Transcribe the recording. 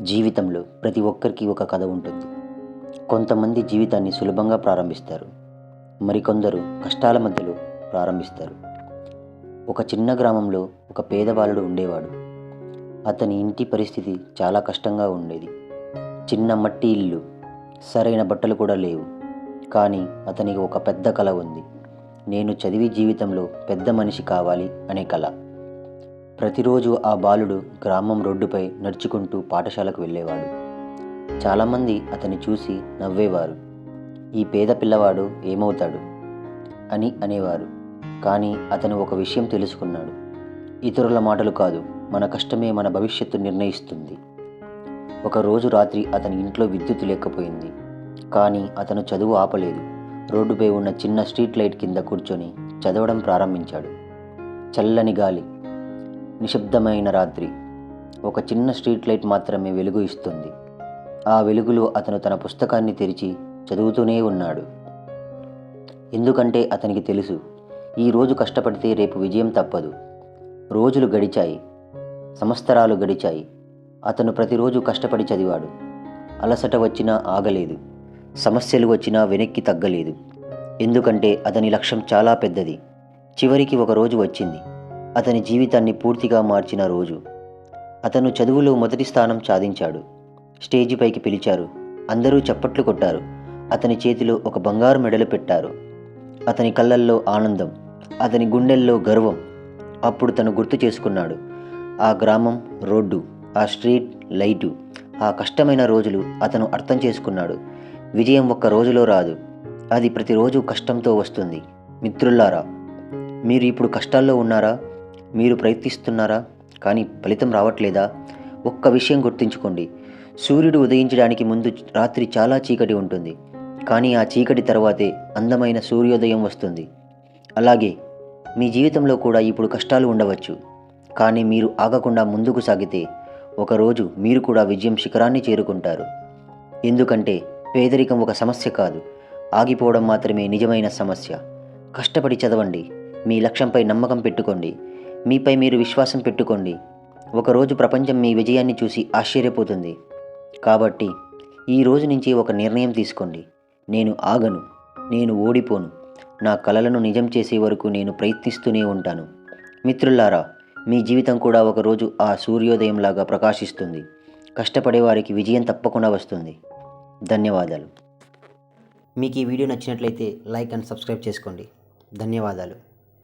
జీవితంలో ప్రతి ఒక్కరికి ఒక కథ ఉంటుంది. కొంతమంది జీవితాన్ని సులభంగా ప్రారంభిస్తారు, మరికొందరు కష్టాల మధ్యలో ప్రారంభిస్తారు. ఒక చిన్న గ్రామంలో ఒక పేద బాలుడు ఉండేవాడు. అతని ఇంటి పరిస్థితి చాలా కష్టంగా ఉండేది. చిన్న మట్టి ఇల్లు, సరైన బట్టలు కూడా లేవు. కానీ అతనికి ఒక పెద్ద కల ఉంది. నేను చదివి జీవితంలో పెద్ద మనిషి కావాలి అనే కల. ప్రతిరోజు ఆ బాలుడు గ్రామం రోడ్డుపై నడుచుకుంటూ పాఠశాలకు వెళ్ళేవాడు. చాలామంది అతన్ని చూసి నవ్వేవారు. ఈ పేద పిల్లవాడు ఏమవుతాడు అని అనేవారు. కానీ అతను ఒక విషయం తెలుసుకున్నాడు. ఇతరుల మాటలు కాదు, మన కష్టమే మన భవిష్యత్తు నిర్ణయిస్తుంది. ఒకరోజు రాత్రి అతని ఇంట్లో విద్యుత్ లేకపోయింది. కానీ అతను చదువు ఆపలేదు. రోడ్డుపై ఉన్న చిన్న స్ట్రీట్ లైట్ కింద కూర్చొని చదవడం ప్రారంభించాడు. చల్లని గాలి, నిశ్శబ్దమైన రాత్రి. ఒక చిన్న స్ట్రీట్ లైట్ మాత్రమే వెలుగు ఇస్తుంది. ఆ వెలుగులో అతను తన పుస్తకాన్ని తెరిచి చదువుతూనే ఉన్నాడు. ఎందుకంటే అతనికి తెలుసు, ఈరోజు కష్టపడితే రేపు విజయం తప్పదు. రోజులు గడిచాయి, సంవత్సరాలు గడిచాయి. అతను ప్రతిరోజు కష్టపడి చదివాడు. అలసట వచ్చినా ఆగలేదు, సమస్యలు వచ్చినా వెనక్కి తగ్గలేదు. ఎందుకంటే అతని లక్ష్యం చాలా పెద్దది. చివరికి ఒక రోజు వచ్చింది, అతని జీవితాన్ని పూర్తిగా మార్చిన రోజు. అతను చదువులో మొదటి స్థానం సాధించాడు. స్టేజిపైకి పిలిచారు. అందరూ చప్పట్లు కొట్టారు. అతని చేతిలో ఒక బంగారు మెడలు పెట్టారు. అతని కళ్ళల్లో ఆనందం, అతని గుండెల్లో గర్వం. అప్పుడు తను గుర్తు చేసుకున్నాడు, ఆ గ్రామం రోడ్డు, ఆ స్ట్రీట్ లైటు, ఆ కష్టమైన రోజులు. అతను అర్థం చేసుకున్నాడు, విజయం ఒక్క రోజులో రాదు, అది ప్రతిరోజు కష్టంతో వస్తుంది. మిత్రులారా, మీరు ఇప్పుడు కష్టాల్లో ఉన్నారా? మీరు ప్రయత్నిస్తున్నారా కానీ ఫలితం రావట్లేదా? ఒక్క విషయం గుర్తుంచుకోండి, సూర్యుడు ఉదయించడానికి ముందు రాత్రి చాలా చీకటి ఉంటుంది. కానీ ఆ చీకటి తర్వాతే అందమైన సూర్యోదయం వస్తుంది. అలాగే మీ జీవితంలో కూడా ఇప్పుడు కష్టాలు ఉండవచ్చు. కానీ మీరు ఆగకుండా ముందుకు సాగితే ఒకరోజు మీరు కూడా విజయం శిఖరాన్ని చేరుకుంటారు. ఎందుకంటే పేదరికం ఒక సమస్య కాదు, ఆగిపోవడం మాత్రమే నిజమైన సమస్య. కష్టపడి చదవండి, మీ లక్ష్యంపై నమ్మకం పెట్టుకోండి, మీపై మీరు విశ్వాసం పెట్టుకోండి. ఒకరోజు ప్రపంచం మీ విజయాన్ని చూసి ఆశ్చర్యపోతుంది. కాబట్టి ఈ రోజు నుంచి ఒక నిర్ణయం తీసుకోండి, నేను ఆగను, నేను ఓడిపోను, నా కలలను నిజం చేసే వరకు నేను ప్రయత్నిస్తూనే ఉంటాను. మిత్రులారా, మీ జీవితం కూడా ఒకరోజు ఆ సూర్యోదయంలాగా ప్రకాశిస్తుంది. కష్టపడే వారికి విజయం తప్పకుండా వస్తుంది. ధన్యవాదాలు. మీకు ఈ వీడియో నచ్చినట్లయితే లైక్ అండ్ సబ్స్క్రైబ్ చేసుకోండి. ధన్యవాదాలు.